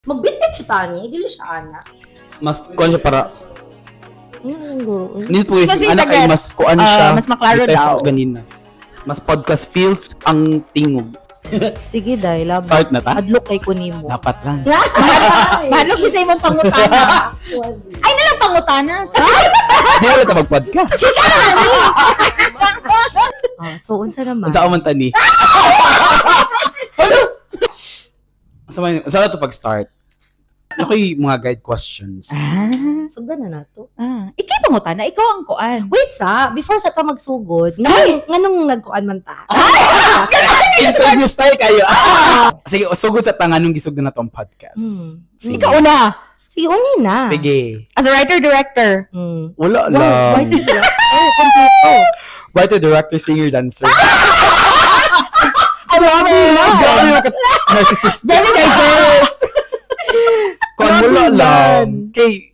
Magbitbit siya tani, dili siya ana. Mas kuan siya para Hindi po Kasi anak ay sagat, mas kuan siya. mas maklaro dito sa daw. ganina. Mas podcast feels ang tingog. Sige, dahil labo. Start na ta? Adlok kay kunimo. Dapat lang. Mahalo ko sa imong pangutana. Ay, nalang pangutana. Di wala ta mag-podcast. So, unsa naman? Unsa man tani? Sa to pag-start. Ako'y mga guide questions. Sugdan na nato. Ikay pangutana, ikaw ang kuan. Wait before sa ta magsugod, nganong nagkuan man ta? Interview style kayo. Sige, sugod sa tanganong gisugod na to ang podcast. Sige. Ikaw una. Sige, uni na. Sige. As a writer-director. Wala Wow, lang. why did you? Kompleto. Writer, director, singer, dancer. I love it. Narcissist. Very diverse. Kung wala lang. Kay,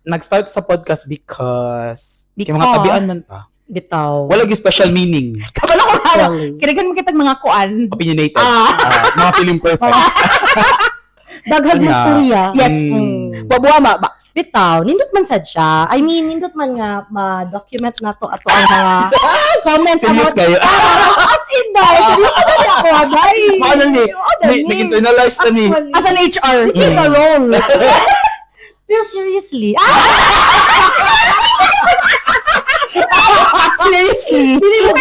nag-start sa podcast because kay mga tabian man ta. Bitaw. Wala yung special meaning. Kabalo ko halo. Actually. Kinigan mo kitag mga kuan. Opinionated. Mga feeling perfect. Daghang Nga. istorya. Yes. Babuama ba? Bitaw, nindot man sad siya. I mean, nindot man nga ma-document na to ato ang mga comments Serious about kayo. as in dahil. Serious na niya ako, aday. Paano ni? Nag-internalize na ni. As an HR. This is a role. Pero seriously. Seriously. Hindi mo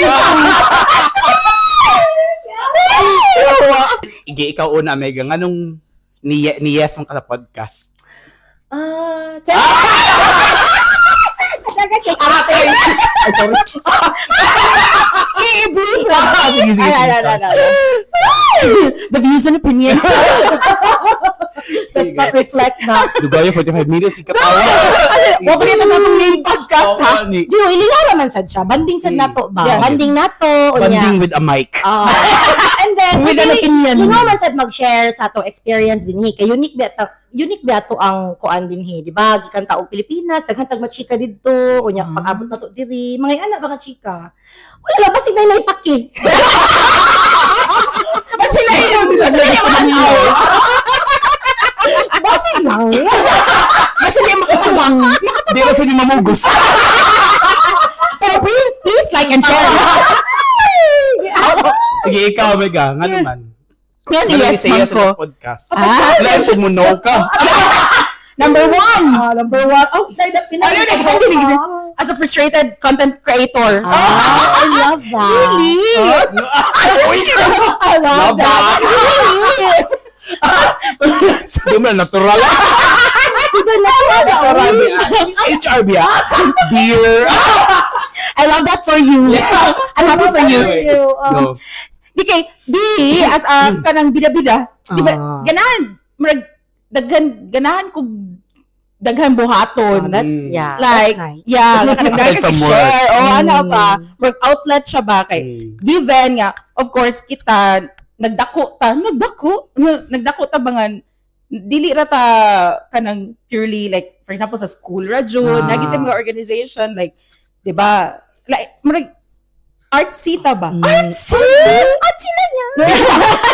Ige, ikaw una, Mega. Anong ni-yes mo ka sa podcast? I-bleep lang. Sige, sige. The views and opinions. Let's not reflect na. Dugayo, 45 minutes, ikatawa. Huwag pa kita sa itong main podcast, ha? Di mo, ilingaw naman sad siya. Banding sad nato ba? Yeah. Banding nato. Banding with a mic. And then, With an opinion. Lingaw man sad mag-share sa atong experience din hi. Kay unique ba to ang kuan din hi, di ba? Gikan taong Pilipinas, daghantag machika didto, unya pag-abot na to diri. Mga anak mga chika. Wala lang basig na ipaki. Kasi na yun. Kasi na yun. Basig lang. Kasi na yung makatawang. Di na sila mamugos. Pero please like and share. Sige, ikaw, Mega. Nga naman. Yan, Ano yes, isaya man ko. sa podcast? Ah, Kung mo know ka. Number one. Number one. Oh, As a frustrated content creator. I love that. Really? I love that. Sabi mo, natural. Natural biya. HR biya. Dear. I love that for you. I'm happy for you. Go. Di, as a kanang bida-bida, di ba, ganahan, ganahan ko daghan buhaton. That's, Mm. yeah. Like, that's nice. yeah, Aside from share, ano Mm. pa, work outlet siya ba kay, given nga, of course, kita, nagdako ta bangan, dili ra ta kanang purely, like, for example, sa school ra jud, nagita mga organization, like, di ba, like, artsy ta ba? Artsy na niya.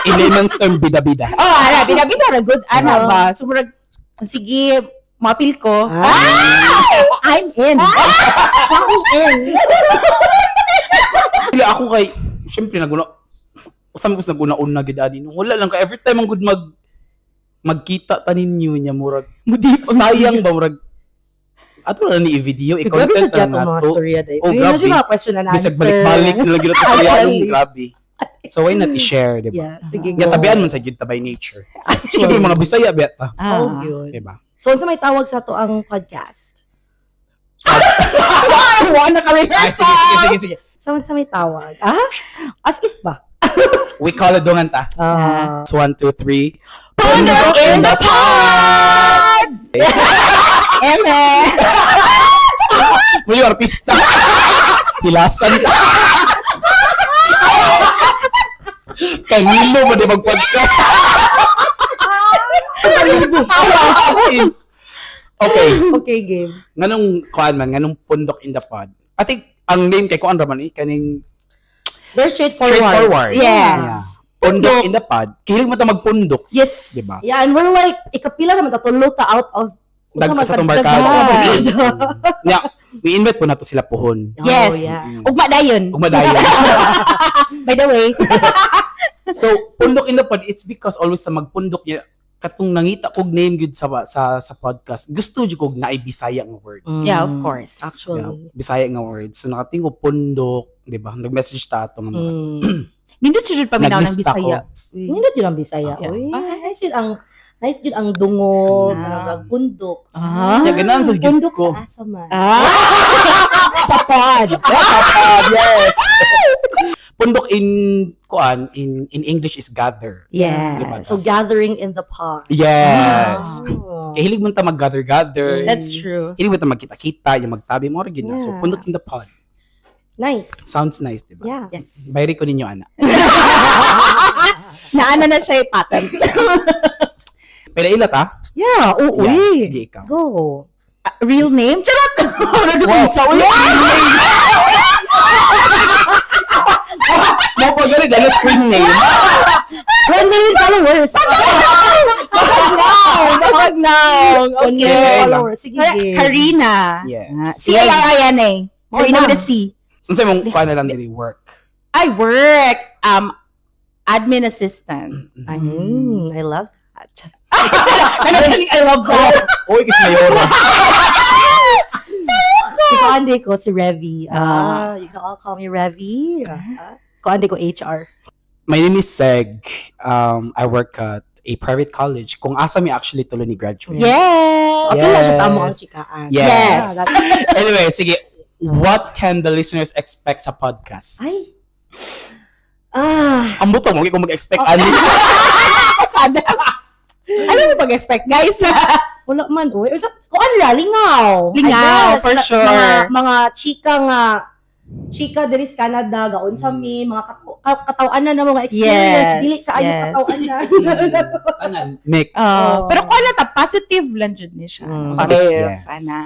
In layman's term, bida-bida. Bida-bida ra good, ana ba? So, sige, mapil ko. I'm in. I'm in. Hindi ako kay, syempre usam ko naguna-una gid ani. Wala lang ka every time ang good magkita tanin niyo niya murag. Sayang ba murag ato na ni i-video Grabe i-content sa na mga nato. storya day. Oh, Ayun, grabe. yung mga question and answer. Bisag balik-balik na lagi nato sa Actually. grabe. So why not i-share, di ba? Yeah, sige. Ya tabian man sa gyud ta by nature. Sige mga Bisaya beta, Oh, yun. di ba? So, sa may tawag sa to ang podcast? Wala kami Sige. Sa may tawag? As if ba? We call it dongan ta. 1, 2, 3. Pundok in the pod! Eme! Muli artista. Pilasan ta. Kanilo mo di mag-podcast. Okay. Okay, game. Nganong kuan man, nganong pundok in the pod. I think ang name kay kuan ra man kaning They're straightforward. Yes. Yeah. Pundok in the pod. Kihilig mo ta magpundok. Yes. Diba? Yeah, and we're like, ikapila naman tatulo ta out of Sa itong barkada. Yeah, we invite po na to sila pohon. Yes. Oh, yeah. Ugma dayon. Umadayon. By the way. So, pundok in the pod, it's because always na magpundok niya, katong nangita kog name good sa podcast. Gusto jud kog naay Bisaya nga word. Yeah, of course. Actually. Yeah, Bisaya nga word. So, nakatingog pundok, di ba? Nag-message ta ato nga mga. Nindot siya jud paminaw ng Naglista Bisaya. Hindi yun ang Bisaya. Yeah. Uy, nice yun ang dungog, Ah. ang bundok. Yeah, ganun sa gid Bundok ko. sa asaman. Sa pod. Yes. Pundok in English is gather. Yes. So, gathering in the pod. Yes. Oh. Kaya hilig mo ta mag-gather. That's true. Hilig mo ta magkita-kita, yung magtabi mo rin na. So, Yeah. pundok in the pod. Nice. Sounds nice, di ba? Yeah. Yes. Bayri ko ninyo, ana. Naana na siya patent. Pwede ilat, ha? Yeah, oo. Yeah, sige, ikaw. Go. Real name? Charot! Wow. Mo po gali dahil screen name. 1 million followers. Bakag now. 1 million Okay. followers. Sige, game. Karina. Yes. C-A-I-N eh. Or Karina. ino with a C. Unsa mong kuha na lang dili work. I work admin assistant. I love that. I love that. Oy, kis mayor. Si Kuande ko, si Revy. You can all call me Revy. Kuande ko, HR. My name is Seg. I work at a private college. Kung asa mi actually tulo ni graduate. Yes. Okay, yes. Sa amo ang chikaan. Yes. Yes. Yeah, that's- Anyway, sige. What can the listeners expect sa podcast? Ay. Ang buto mo, kung mag-expect ano. Sana. Alam mo pag-expect, guys. Wala man, uy. Kung ano, lingaw. Lingaw, I guess. for sure. Mga chika diri sa Canada, gaon sa mi, mga katawan na mga experience. Yes, Dili sa ayo yes. katawan na. Anan? Mix. Oh. Pero kung ano ta, positive lang dyan niya siya. Mm. Positive. Yes. Ana.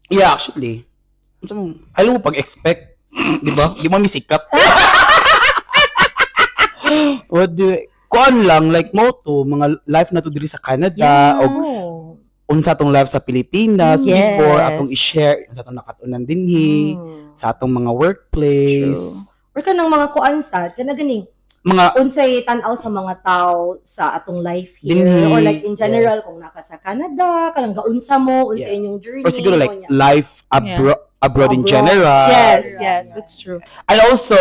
Yeah, actually. Alam mo pag-expect. Di ba? Di mo misikat. What do kuan lang, like mo to, mga life na to diri sa Canada, o Oh. unsa tong life sa Pilipinas, Yes. before atong i-share, unsa tong nakatunan dinhi, sa atong mga workplace, Or kanang mga kuansad, kana ganing mga unsay tan-aw sa mga tao sa atong life here Dinhi. or like in general Yes. kung naka sa Canada, kanang gaunsa mo, unsa Yeah. inyong journey. or siguro like kunya. life abroad in Abroad. general. Yes, yes, that's true. And also,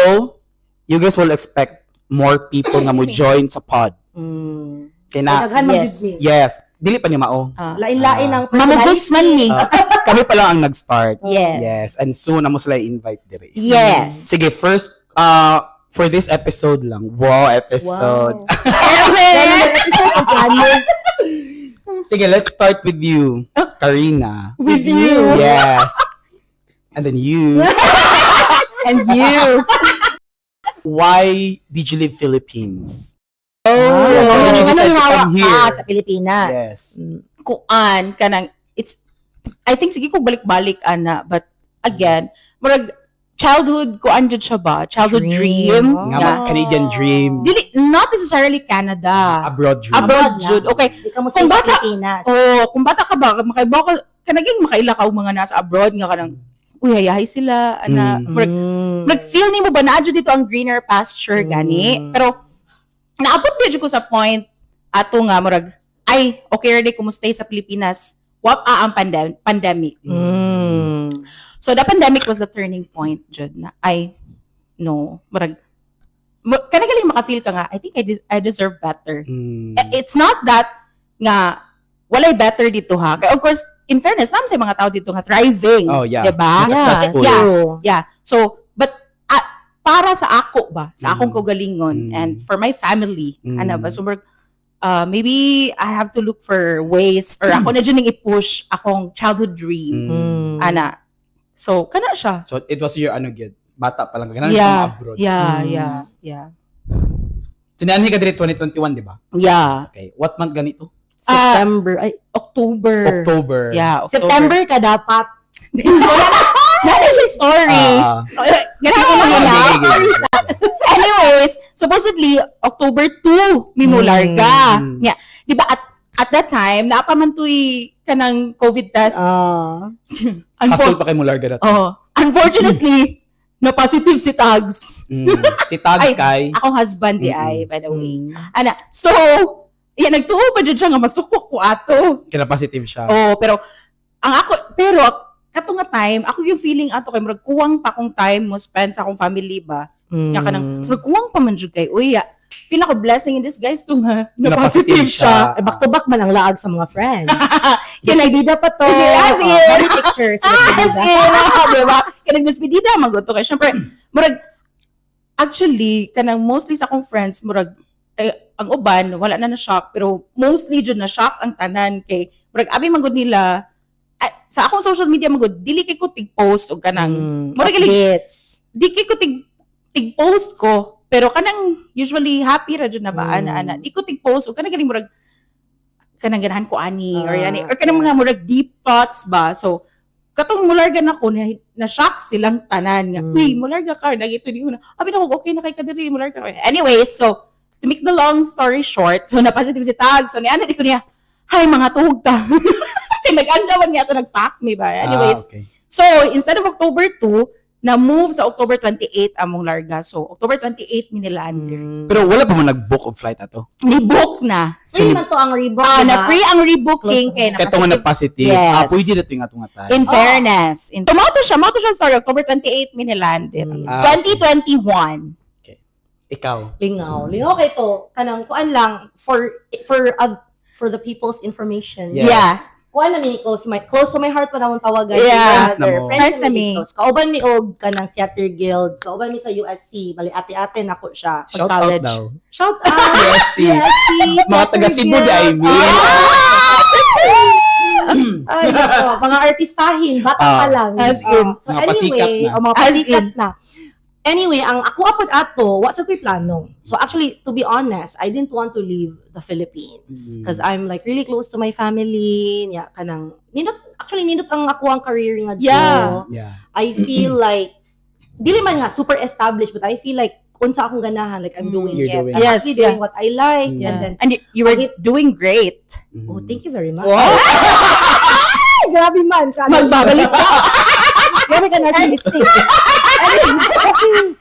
you guys will expect more people nga mo join sa pod. Mm. Kaya na, Daghan man Yes. gid ni. yes, dili pa niya mao. Lain-lain ang Mamugos man ni. Kami pa lang ang nag-start. Yes. Yes, and soon amo sila i-invite dire. Yes. Sige, first for this episode lang. Wow, episode. Sige, let's start with you, Karina. With you. Yes. And then you. And you. Why did you leave Philippines? Oh. Yes, why did you decide to come here? Sa Pilipinas. Yes. Kuan kanang I think sige ko balik-balik ana, but again, murag childhood kuan jud siya ba? Childhood dream. Dream. Nga Yeah. Canadian dream. Dili not necessarily Canada. Abroad dream. Abroad lang. jud. Okay. Di ka mo sa Kung bata- Pilipinas. Oh, kung bata ka ba, makaibaw ka kanaging makaila ka og mga nasa abroad nga kanang uy hayahay sila ana. Murag nag-feel nimo ba na dito ang greener pasture gani? Pero naabot ba ko sa point ato nga murag ay okay ra di kumustay sa Pilipinas. Wa ang pandemic. So the pandemic was the turning point jud na ay no murag kanagaling maka-feel ka nga I think I deserve better. It's not that nga walay better dito ha. Kaya of course in fairness naman sa mga tao dito nga thriving. Oh, yeah. Diba? Successful. Yeah. So, but para sa ako ba, sa akong kaugalingon and for my family, ano ba, so maybe I have to look for ways or ako na dyan i-push akong childhood dream. Ana. So, kana siya. So it was your good. Bata pa lang ganun Yeah. abroad. Yeah. Tinanhi ka dire 2021, di ba? Yeah. Okay. What month ganito? September. Ay, October. October. Yeah, October. September ka dapat. Nana siya story. Ganun ko lang na. Anyways, supposedly, October 2, mimularga. Yeah. Di ba, at that time, naapaman to'y kanang COVID test. Hassle pa kay mo larga dati. Unfortunately, na positive si Tags. Si Tags Ay, kay Ako husband di ay, by the way. Ana, so, yan, nagtuo pa dyan siya nga masukok ko ato. kina positive siya. Pero, kato nga time, ako yung feeling ato kay murag kuwang pa akong time mo spend sa akong family ba. Kaya ka nang, murag kuwang pa man dyan kay, uy, feel ako blessing in disguise kung na positive siya. Back to back man ang laag sa mga friends. Kinagdida pa to. Sige. Body pictures. Diba? Kinagdespedida, magoto kay. Siyempre, murag, actually, kanang mostly sa akong friends, murag, ang uban, wala na na-shock, pero mostly dyan na-shock ang tanan kay, murag, abi magod nila, sa akong social media magod, dili kay ko tig-post o kanang, murag, di kay ko tig-post ko, pero kanang usually happy ra dyan na ba, ana. Di ko tig-post o kanang galing murag, kanang ganahan ko ani, or kanang mga murag deep thoughts ba, so, katong mularga na ko, na-shock silang tanan nga, uy, mularga ka, nagito di ko na, abi na ko, okay na kay kadiri, mularga ka. Anyway, so, to make the long story short, so na-positive si Tag, so niya, di ko niya, hay, mga tuhog ta. Nag-andawan niya ito, nag-pack me ba? Anyways, okay. So, instead of October 2, na-move sa October 28 among larga. So, October 28, minilander. Pero wala pa mo nag-book of flight ato? Ni-book na. Free man to ang rebook. Na-free ang rebooking kay Kaya nga nag-positive. Yes. Pwede na ito yung atong atay. In fairness. Tumato siya story, October 28, minilander. 2021. Ikaw. Lingaw kay to. Kanang kuan lang for the people's information. Yes. Yeah. Kuan na mi close to my heart pa namon tawagan. Yeah. Friends na mi. Kauban mi og kanang theater guild. Kauban mi sa USC. Bali ate-ate nako siya pag Shout college. out daw. Shout out. USC. Mga taga Cebu di ay mi. Ay, nako, mga artistahin, bata pa lang. As in. So Mga pasikat anyway, na. mga pasikat na. Anyway, ang ako apod ato, wa sa ko'y plano. So actually, to be honest, I didn't want to leave the Philippines because I'm like really close to my family. Nya kanang nindot ang ako ang career nga dito. Yeah. I feel like dili man nga super established, but I feel like unsa akong ganahan, like I'm doing You're it. doing I'm it. actually Yes, doing what I like, and then And you were doing great. oh, thank you very much. Wow. Grabe man. Magbabalik ka. Grabe ka na mistake.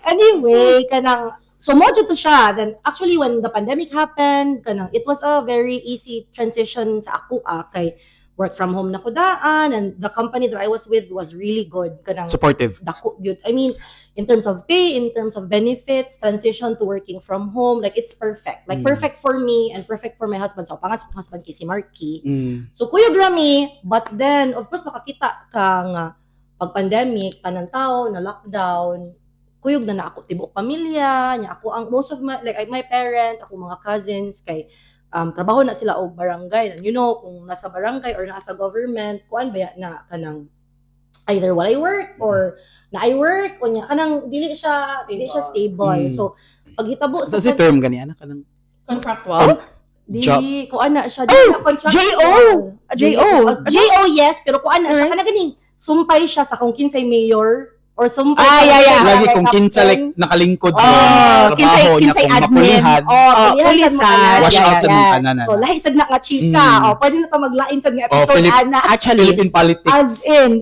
Anyway, kanang, so mojo to siya. Then, actually, when the pandemic happened, kanang, it was a very easy transition sa ako, kay work from home na ko daan, and the company that I was with was really good. Kanang, Supportive. dako, good. I mean, in terms of pay, in terms of benefits, transition to working from home, like, it's perfect. Like, perfect for me and perfect for my husband. So, pangat sa husband kay si Marky. So, Kuya Grammy, but then, of course, makakita ka nga, pag pandemic, panantaw, na lockdown, kuyog na ako tibok pamilya, niya ako ang most of my parents, ako mga cousins kay trabaho na sila og barangay. You know, kung nasa barangay or nasa government, kuan ba na kanang either walay work or na I work o niya kanang dili siya stable. So paghitabo sa si term gani ana kanang Contractual? dili kuan na siya JO yes, pero kuan na siya kanang ganing sumpay siya sa kung kinsay mayor or sumpay lagi kung kinsa like nakalingkod kinsay admin pulis wash out sa mga kanan. So lahi sad na nga chika pwede na ta maglain sa nga episode ana Actually, Philippine politics. as in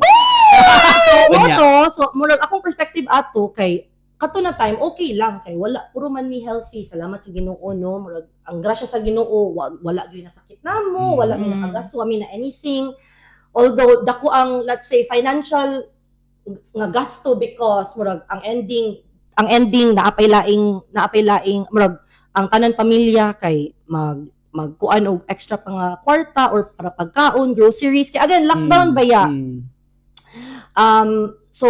so murag akong perspective ato kay kato na time okay lang kay wala puro man mi healthy salamat sa Ginoo no murag ang grasya sa Ginoo wala gyud na sakit namo wala mi nakagasto mi na anything. Although dako ang let's say financial nga gasto because murag ang ending naapay laing murag ang tanan pamilya kay magkuan og extra pa nga kwarta or para pagkaon, groceries kay again lockdown baya. So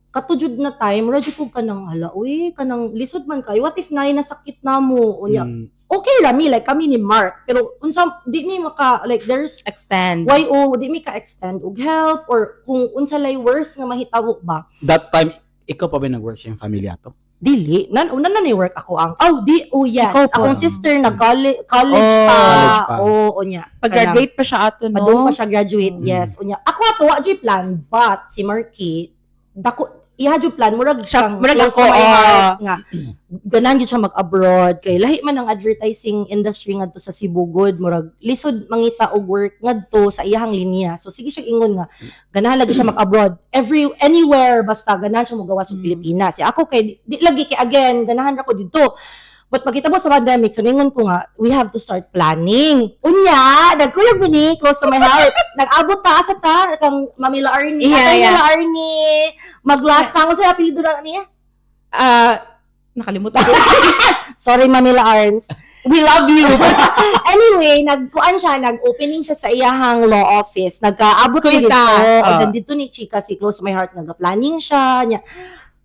katujud na time radyo ko kanang hala uy kanang lisod man kay what if nay nasakit namo unya okay ra mi like kami ni Mark pero unsa di mi maka like there's extend. why di mi ka extend og help or kung unsa lay worse nga mahitabo ba That time ikaw pa ba nag-work sa iyong familya ato? dili una na ni work ako ang yes Ikaw po. akong sister na college college pa. unya Pag-graduate pa siya ato, no? padung pa siya graduate yes unya ako ato wa jud plan but si Marky dako iha jud plan murag siyang murag close ako, to my heart nga ganan gyud siya mag-abroad kay lahi man ang advertising industry ngadto sa Cebu good murag lisod mangita og work ngadto sa iyahang linya. So sige siya ingon nga ganahan lagi siya mag-abroad anywhere basta ganahan siya mogawa sa Pilipinas. Si ako kay di lagi kay again ganahan ra ko didto. But pagkita mo sa pandemic, so ningon ko nga, we have to start planning. Unya, nagkuyog bini, close to my heart. Nag-abot ta sa ta, kang Mamila Arnie. Mamila Arnie, maglasang, ano sa apelido na niya? Nakalimutan. Sorry, Mamila Arns. We love you. Anyway, nagkuan siya, nag-opening siya sa iyahang law office. Nagkaabot ko dito. And then dito ni Chika, si Close to My Heart, nag-planning siya.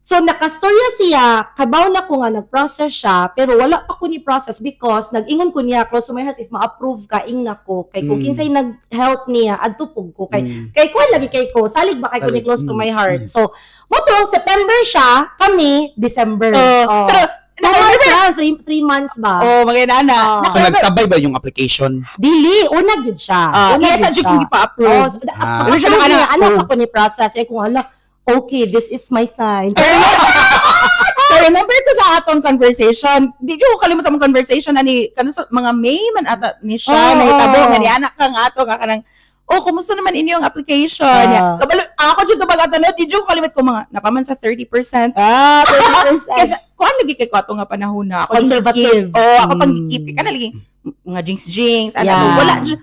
So, nakastorya siya, kabaw na ko nga, nag-process siya, pero wala pa ko ni-process because nag-ingon ko niya, Close to My Heart, if ma-approve ka, ing na ko. Kay kung kinsay nag-help niya, adtupog ko. Kay kuan lagi kay ko, salig ba kay ko ni Close to My Heart. So, moto, September siya, kami, December. Pero, November, 3 months ba? Maganda. So, nagsabay ba yung application? Dili, una gyud siya. Yes, adyo kung ipa-approve. Ano siya nga, ano pa ko ni-process? Eh, kung hala, okay, this is my sign. So, remember ko sa atong conversation, di ko kalimut sa mong conversation na ni, mga May man ata ni siya, na itabo, nga ni anak ka nga ato, nga kanang, kumusta naman inyong application? Kabalo, ako dyan tabagatano, di ko kalimut ko mga, napaman sa 30%. 30%. Kasi, kuhan lagi kay ko ato nga panahon na, ako Conservative. ako pang-keep, ka na lagi, mga jinx, so wala dyan,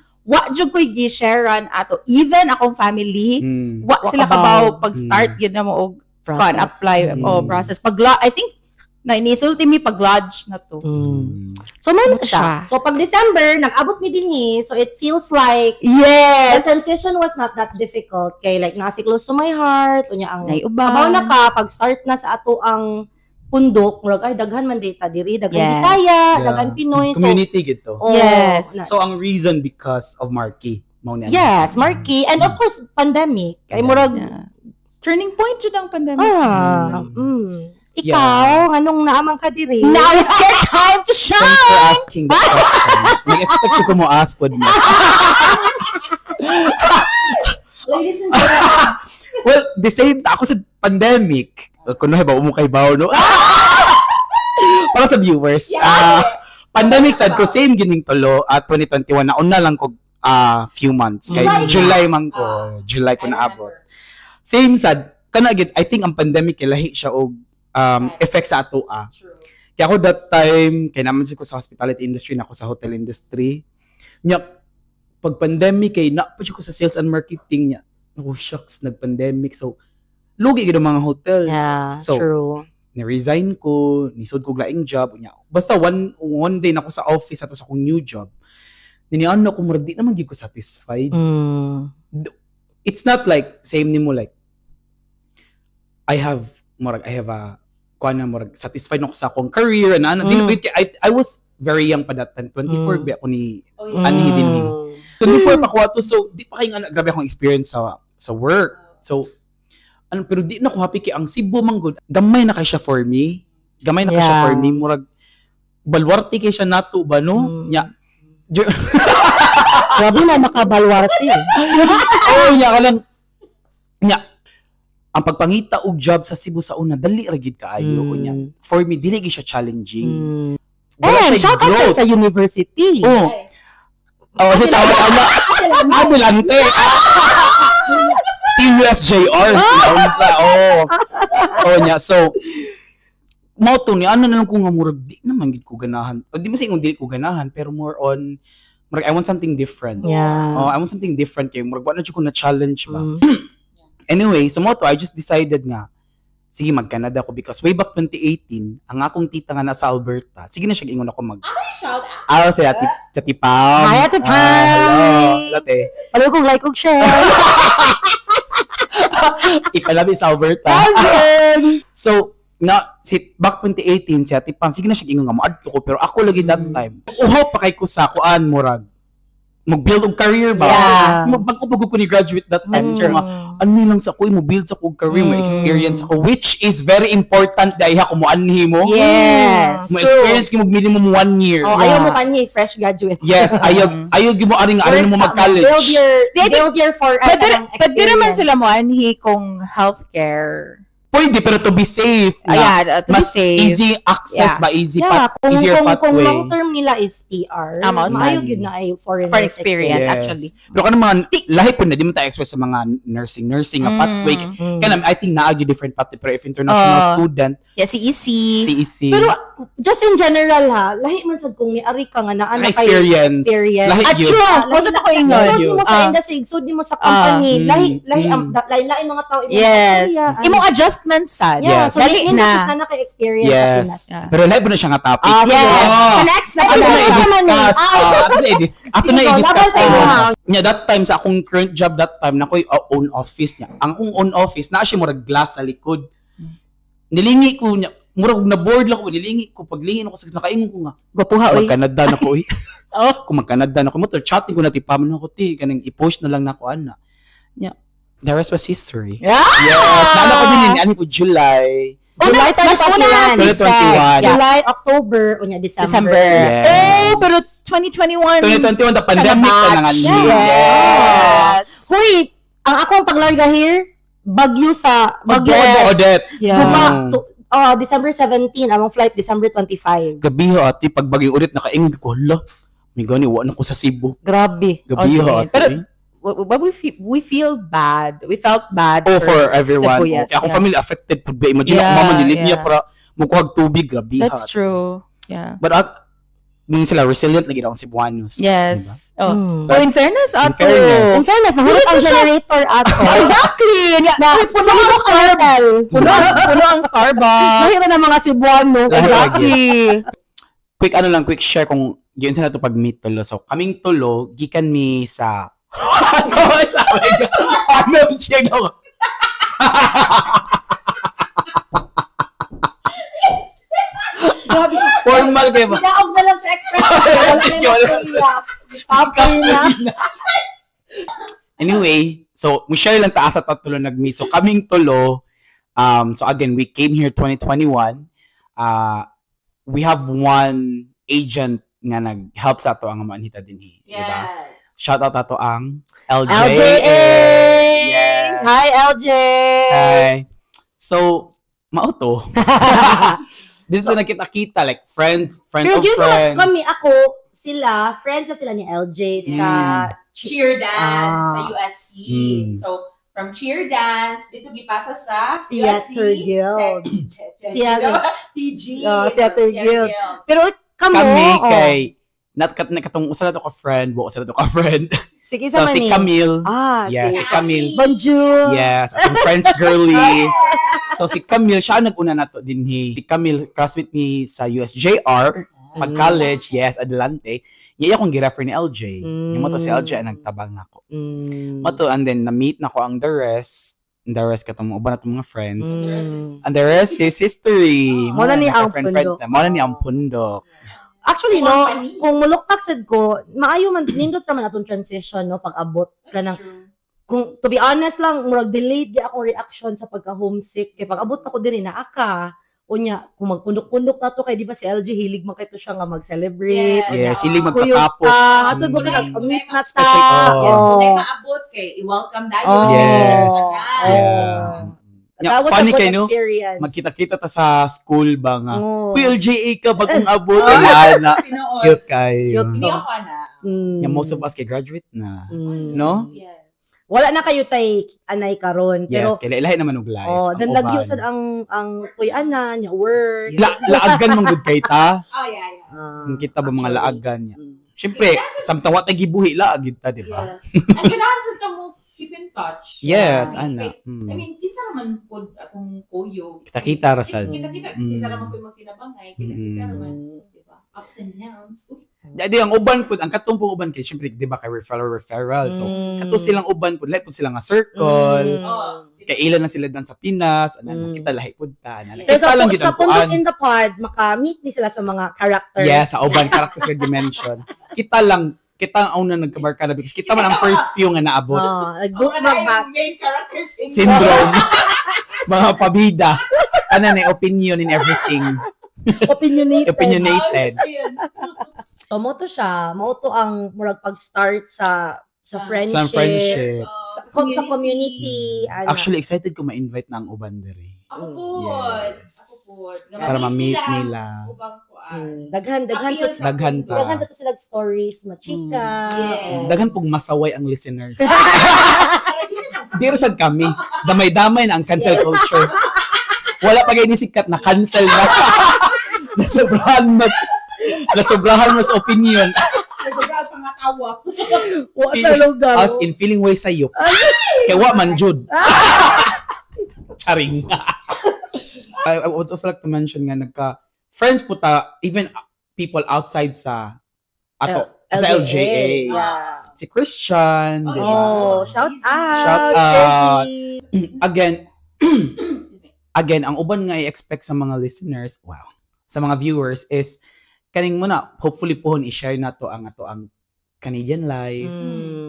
jud ko'y gi-sharean ato, even akong family, sila kabaw pag-start yun na mo og apply process. I think na inisulti mi pag-lodge na to. So man siya. So pag December nag-abot mi dinhi, so it feels like yes, the transition was not that difficult kay like nasi Close to My Heart unya ang naiuban. Kabaw na ka pag-start na sa ato ang pundok, murag ay daghan man data diri, daghan Bisaya, daghan Pinoy. Community gito. Yes. So ang reason because of Marky. Yes, Marky and of course pandemic. Kay murag turning point jud ang pandemic. Ikaw, anong naamang ka diri? Now it's your time to shine. Thanks for asking the question. Nag-expect ko mo ask what mo. Ladies and gentlemen. Well, the same ako sa pandemic. Kuno ba mo kay bawo no? Para sa viewers. Pandemic sad ko same gining tulo at 2021 na una lang ko few months kay July man ko. July ko naabot. Same sad kana gid I think ang pandemic kay lahi siya og effect sa ato Kaya ako that time kay naman ko sa hospitality industry na ako sa hotel industry. Nya pag pandemic kay na pa ko sa sales and marketing niya. Oh shucks nag-pandemic so lugi gid ang mga hotel. Yeah, so, true. Ni-resign ko, nisod ko laing job. Basta one day na ako sa office ato sa akong new job. Dinian na ko murag di naman gid ko satisfied. It's not like same nimo like I have a murag satisfied na ako sa akong career na I was very young pa that time. 24 ba ako ni Annie din ni. 24 pa ko ato so di pa kay grabe akong experience sa work. So pero di na ko happy kay ang Cebu man good. Gamay na kay siya for me. Murag balwarte kay siya nato ba no? Nya. Grabe na makabalwarte. Nya kalang nya. Ang pagpangita og job sa Cebu sa una dali ra gid kaayo nya. For me dili gyud siya challenging. Shout out sa university. Kasi tawa-tawa. Adelante. TUSJR. Nya. So, mauto ni ano na lang ko nga murag di naman gid ko ganahan. O di mo sa ingong dili ko ganahan pero more on murag I want something different. Yeah. I want something different kay murag wa na jud ko na challenge ba. Anyway, so mauto I just decided nga sige mag-Canada ko because way back 2018 ang akong tita nga nasa Alberta. Sige na siya ingon ako shout out. Sa Ati Pam. Hi Ate Pam. Hello. Ate. Follow kong like kong share. Ipalabi sa Alberta. So, back 2018, si Ate Pam, sige na siya ingon nga, maadto ko, pero ako lagi that time. Uhaw pa kay ko sa kuan, murag. Mag-build og career ba? Yeah. Mag-upag ko ni graduate that time. Ano lang sa ko, mo-build sa ko career, ma-experience ako, which is very important dahil ako mo-anhi mo. Yes. Ma-experience mo minimum 1 year. Ayaw mo kanya fresh graduate. Yes, ayaw mo aring mo mag-college. Build your for Pwede naman sila mo anhi kung healthcare. Pwede, pero to be safe. To be mas safe. easy access Yeah. ba? Easy Yeah, kung, easier kung pathway. long term nila is PR, Amos, maayo yun na ay foreign For experience, actually. Pero ka naman, lahi po na, di mo tayo express sa mga nursing nga pathway. Mm. Kaya I think naagi different pathway. Pero if international student, Yeah, si Easy. CEC. Pero just in general ha, lahi man sad kung ni ari ka nga naa na kay experience. experience. Lahi yun. True. Basta na ko ingon. Sud mo sa industry, sud mo sa company, lahi lain mga tao Yes. Imong adjustments sad. Yes. So, Dali na. na naka-experience sa Pinas. Yes. Yeah. Pero lahi po na siya nga topic. Yes. Oh. Sa next na Ato na Ano episode. naman eh? i-discuss. Ato na Sige, i-discuss. laban sa inyo, ha? Nya, that time sa akong current job that time, na ko'y own office niya. Ang akong own office, na siya murag glass sa likod. Nilingi ko niya, murag na-board lang ko, nilingi ko, paglingin ako sa nakaingon ko nga. Gopuha, oy. Magkanada na ko, eh. Oh. Kung magkanada na ko, mo, chatting ko na, tipaman ako, kanang i-post na lang na ko, ana. Nya, the rest was history. Yeah. Yes, naala ko din yun, ano ko, July. July mas una 2021. si Seth. 2021. Yeah. July, October, unya December. Yes. Oh, pero 2021. 2021, the pandemic na nga Yes. niya. Yes. Huy, ang akong paglarga here, Bagyo sa Bagyo Odette. Odette. Yeah. December 17, among flight December 25. Gabi ho, ati, pag bagay ulit, nakaingin ko, hala, may gani, wala ko sa Cebu. Grabe. Gabi ho, ati. Pero, but we feel bad. We felt bad for everyone. Cebu, yes. Ako Yeah. family affected po ba? Imagine Yeah, ako mama nilid niya yeah. para mukuhag tubig, grabe That's ha. true. Yeah. But yung sila resilient lagi daw ang Cebuanos. Yes. Oh. Mm. Oh, in fairness, In ato. fairness. In fairness, nahulog ang Dito siya. generator ato. Exactly. Yeah. Na, Puno ang Starbucks. Puno ang Starbucks. Mahira na mga Cebuano. Exactly. Quick share kung yun sa nato pag-meet tulo. So, kaming tulo, gikan mi sa... Ano siya no? Grabe. Formal kayo ba? Daog na lang sa express. Tapos na. Anyway, so we share lang taas at tulo nag-meet. So kaming tulo, so again, we came here 2021. We have one agent nga nag-help sa ato ang manhita din. Diba? Shout out ato ang LJA. LJA! Yes. Hi, LJ! Hi. So, mauto. Din sa nakita-kita, like friends Pero of yun friends. kami, ako, sila, friends na sila ni LJ sa cheer dance sa Ah. USC. Mm. So, from cheer dance, dito gipasa sa Theater USC. Guild. TG. Theater Guild. Pero Kami oo. kay katong usa na to ka friend, usa na to ka friend. Sige So sa si Camille. si Yes, si Camille. Bonjour. Yes, atong French girly. So si Camille, siya ang nag-una nato din Si Camille, classmate ni sa USJR, pag-college, yes, Adelante. Iya akong gi-refer ni LJ. Yung mo to si LJ ang nagtabang nako. Mato, and then na-meet nako ang the rest. The rest katong uban natong mga friends. And the rest is history. Mo na ni ang friend. Mo na ni ang pundok. Actually, no, kung muluktak sad ko, maayo man, nindot naman atong transition, no, pag-abot ka ng, kung, to be honest lang, murag delayed di akong reaction sa pagka-homesick. Kaya pag-abot ako din, naaka. Unya, kung magpundok-pundok na to, kay di ba si LG, hilig man kayo siya nga mag-celebrate. Yes, hilig Kuyog magpatapos. ka, hatod mo ka, Mm. meet na ta. Especially, Yes, Oh. kung may maabot kay i-welcome dayo. Oh. Yes. Tanan. Yeah, That was funny a good kayo, no? experience. Magkita-kita ta sa school ba nga. Oh. Uy, LJA ka, bagong abot. Ayan na. Tinood. Cute kayo. Cute. Hindi ako na. Mm. Yeah, most of us kay graduate na. Mm. No? Yes. Wala na kayo tay anay karon, pero Yes, kaya ilahi naman og life. oh, dan Ang lagi uban. usad ang kuy-ana nya work. Laagan mong good kay ta. Oh, yeah, yeah. Kung kita ba mga Actually. laagan niya. Mm. Siyempre, samtang wat nagibuhi laagid ta, di ba? Yes. Ang ganahan sa kamo, keep in touch. Yes, I mean, ana. I mean, kinsa naman po atong kuyo. Kita-kita ra sad. Kita-kita. Mm. Kinsa naman po magtinabangay. Kita-kita Mm. naman. Diba? Ups and downs. Uy. Di ang uban pud, ang katong pong uban kay siyempre di ba kay referral. So, kato silang uban pud, like pud sila nga circle. Oh. Kay ilan na sila dan sa Pinas, ana Mm. kita lahi pud ta. Pero Kita lang gid sa ang Pundok kuan. in the Pod, maka-meet ni sila sa mga characters. Yes, sa uban characters with dimension. Kita ang una nagkabarkada because kita man ang first few nga naabot. Oh, Ako nag-book na yung mag main character Syndrome. Mga pabida. Ano na opinion in everything. opinionated. Opinionated. So, mo to siya. Mo to ang murag pag-start sa friendship. Sa friendship. Sa community. Ana. Actually, excited ko ma-invite na ang uban diri. Ako po. Yes. Ako po. Para ma-meet nila. Ubang kuan. Daghan Appeal sa Daghan mundo. pa. daghan to sila stories, machika. Yes. Daghan pong masaway ang listeners. Para di na sa- Di sad kami. Damay-damay na ang cancel culture. Wala pa kayo sikat na cancel na. Nasobrahan mo sa opinion. Sobrang pangatawa. Wa sa lugar. As in feeling way sa'yo. Kaya wa man jud. Charing. I would also like to mention nga friends po ta, even people outside sa sa LJA. Yeah. Si Christian, di ba? Oh, shout out. Shout out. Ceci. Again, ang uban nga i-expect sa mga listeners, sa mga viewers is kaning muna hopefully pohon i-share na to ang Canadian life,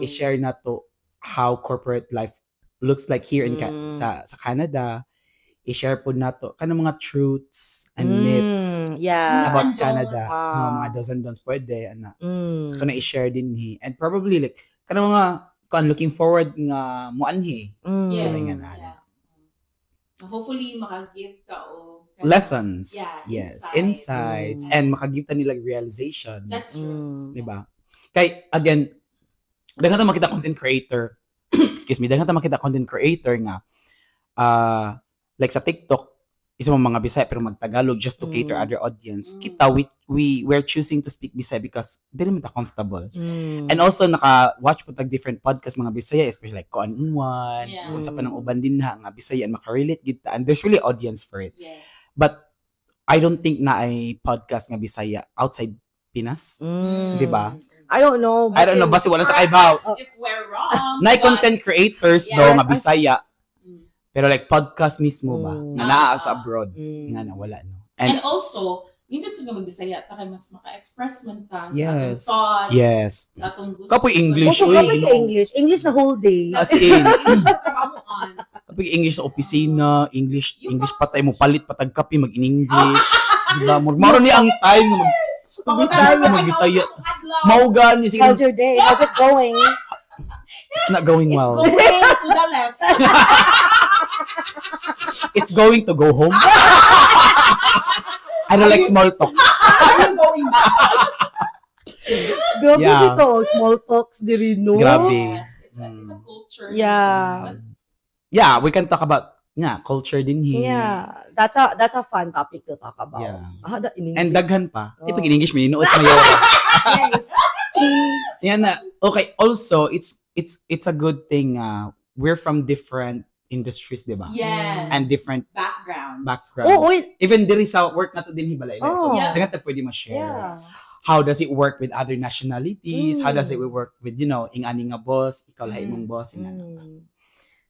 i-share na to how corporate life looks like here in sa Canada. I-share po na to kanang mga truths and myths Yeah. about Do's and Canada. don'ts. Mga do's and don'ts pwede ana. Mm. Kana i-share din hi. And probably like kanang mga looking forward nga muanhi. Mm. Yes. Nga na. Yeah. Hopefully, makagive ka o Lessons. Yeah, Yes, insights. insights and makagita nila realizations. That's true. Di ba? Kay again, daghan ta makita content creator. Excuse me, daghan ta makita content creator nga like sa TikTok, isa mo mga Bisaya pero magtagalog just to cater other audience. Kita we're choosing to speak Bisaya because dili man ta comfortable. And also naka-watch po tag different podcast mga Bisaya, especially like Koan Unwan, Yeah. unsa pa nang uban din ha nga Bisaya and makarelate gid ta. And there's really audience for it. Yes. But I don't think na ay podcast nga Bisaya outside Pinas. Di ba? I don't know. I don't know, basi wala ta kay Correct baw. us if we're wrong. Nay but- content creators Yeah. daw nga Bisaya, Mm. pero like podcast mismo ba nga naa sa abroad nga na wala no. And And also, hindi sa magbisaya ta kay mas maka-express man ta sa yes. atong thoughts, Yes. sa atong gusto. Kapoy English, Also, uy. kapag English na whole day. As in, Trabahoan. kapag English sa opisina, English patay mo palit patag kape mag in English. Diba? Maro ni ang time nga Magbisaya. Maugan ni sige. How's your day? How's it going? It's not going It's well. going to the left. It's going to go home. I don't like small talk. Are you going back? Grabe Yeah. dito. Small talks diri, no? Grabe. Yes, it's a culture. Yeah. Yeah, we can talk about culture din here. Yeah. That's a fun topic to talk about. Yeah. In And English. daghan pa. Di Oh. pag in English may inuot sa mayo. Yan na. Okay, also it's a good thing we're from different industries, di ba? Yes. And different backgrounds. backgrounds. Oh, wait. Even diri sa work nato din hibalay. So, Oh. Yeah. daghan ta pwede ma-share. Yeah. How does it work with other nationalities? How does it Mm. work with, ing-ani nga boss, ikaw lahi mong boss,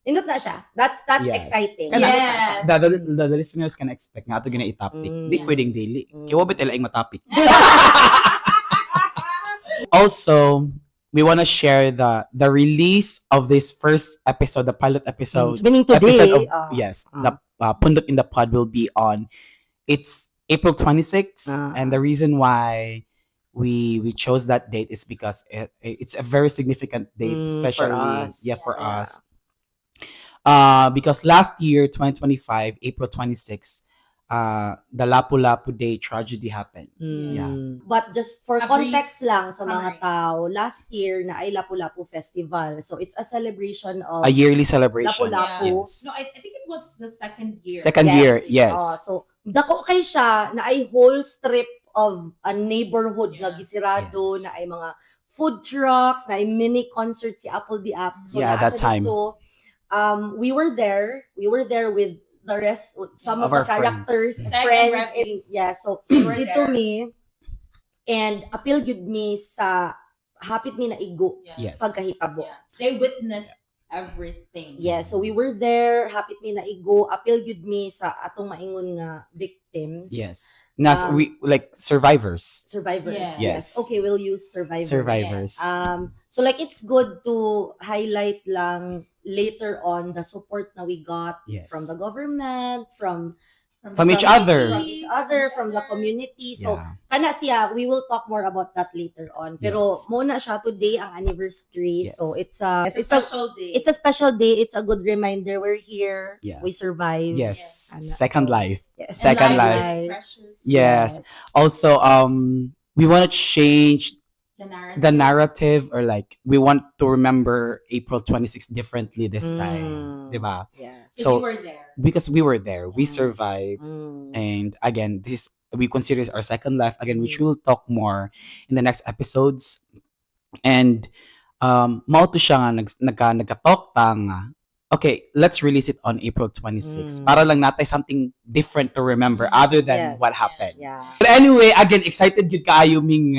Indot na siya. That's Yes. exciting. Kana- Indot na siya. the listeners can expect nga ato gina i-topic. Di Yeah. pwedeng daily. Mm. Kaya wabit ila ing ma-topic. Also, we want to share the release of this first episode, the pilot episode. Meaning today. Episode of ah, the Pundok in the Pod will be on. It's April 26th, and the reason why we chose that date is because it's a very significant date, for especially us. for Yeah. us. Because last year, 2025, April 26th, the Lapu-Lapu Day tragedy happened. Yeah. But just for A context lang sa mga summary. tao, last year na ay Lapu-Lapu Festival. So it's a celebration of A yearly celebration. Lapu-Lapu. Yes. No, I think it was the second year. Second year, yes. So dako kay siya na ay whole strip of a neighborhood na Yeah. gisirado, Yes. na ay mga food trucks, na ay mini concert si Apple the App. So Yeah, naa that siya time. dito. We were there with the rest, some of Of the our friends. characters, Yeah. friends, Second and yeah, so We were dito there. me, and appeal gyud mi sa hapit mi na igo Yeah. Yes. pagkahitabo. Yeah. They witnessed everything. Yeah, so we were there, hapit mi na igo, appeal gyud mi sa atong maingon nga victims. Yes. Nas we like survivors. Survivors. Yeah. Yes. Okay, we'll use survivors. Survivors. So like it's good to highlight lang later on the support na we got Yes. from the government, from From each other. From each other, from the community. So, Yeah. kana siya, we will talk more about that later on. Pero Yes. muna siya today ang anniversary. Yes. So it's a It's a special day. it's a special day. It's a good reminder. We're here. Yeah. We survived. Yes. Ano, Second so, life. Yes. And Second life life. is precious. Yes. Also, we want to change The narrative. the narrative, or like we want to remember April 26th differently this time. Diba? Yes. Because So- you were there. Because we were there, we Mm. survived, Mm. and again, this is, we consider this our second life again, which we will talk more in the next episodes. And mao to siya nga nagka-talk ta nga, okay, let's release it on April 26 para lang natay something different to remember other than Yes. what happened. Yeah. But anyway, again, excited gid kaayo ming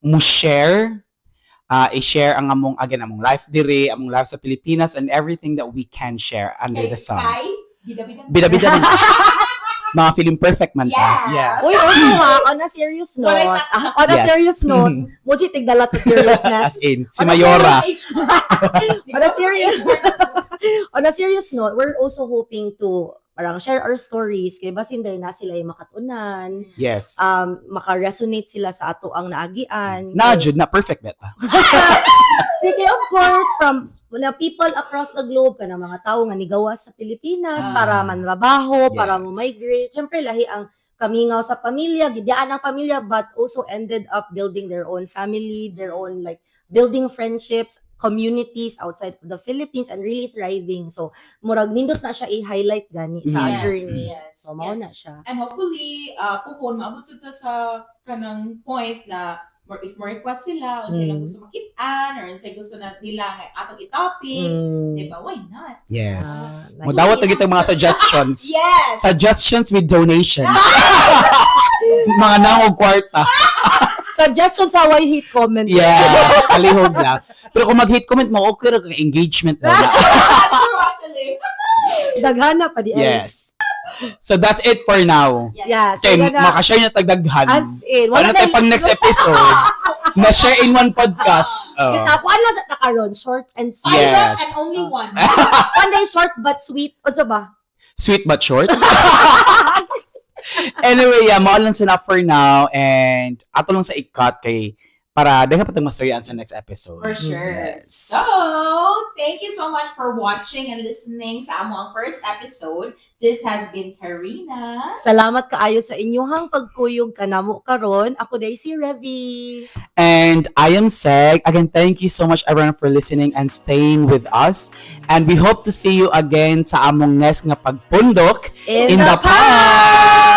mo share, i-share ang among life dire, among life sa Pilipinas, and everything that we can share under the sun. Bida-bida din. Mga feeling perfect man ta. Yes. Uy, also nga, on a serious note, on a Yes. serious note, Moji tigdala sa seriousness. As in, si On a Mayora. On a serious on a serious note, we're also hoping to parang share our stories kay basin dahil na sila yung makatunan, Yes. maka-resonate sila sa ato ang naagian. Na, Jud, na perfect beta. Kaya of course, from na people across the globe, ka na mga tao nga nigawas sa Pilipinas para manrabaho, para Yes. mo migrate. Siyempre, lahi ang kamingaw sa pamilya, gidyaan ang pamilya, but also ended up building their own family, their own like building friendships, communities outside of the Philippines, and really thriving. So, murag nindot na siya i-highlight gani sa Yes. journey. Yes. So, mao Yes. na siya. And hopefully, pupon, maabot sa kanang point na if more request sila, o sila gusto makitaan, or sila gusto na nila atong i-topic, diba? Why not? Yes. Ah, Mudawat na kitang mga suggestions. Yes! Suggestions with donations. Mga nangog kwarta. Suggestion sa why hate comment. Yeah, kalihog lang. Pero kung mag-hate comment mo, okay ra kang engagement na. Actually. Daghana pa di. Yes. So that's it for now. Yeah, so Okay, gana, makashare na tagdaghan. as in, Ano tayo pang next episode? Na-share in one podcast. Oh. Kuan lang sa takaron, short and sweet. Yes. And only one. One day short but sweet. Unsa ba? Sweet but short. Anyway, yeah, mao lang sila for now, and ato lang sa ikat kay para dahil pa tayong mastoryan sa next episode. For sure. Yes. So, thank you so much for watching and listening sa among first episode. This has been Karina. Salamat kaayo sa inyong pagkuyog kanamo karon. Ako day si Revi. And I am Seg. Again, thank you so much everyone for listening and staying with us. And we hope to see you again sa among next nga pagpundok In in the past.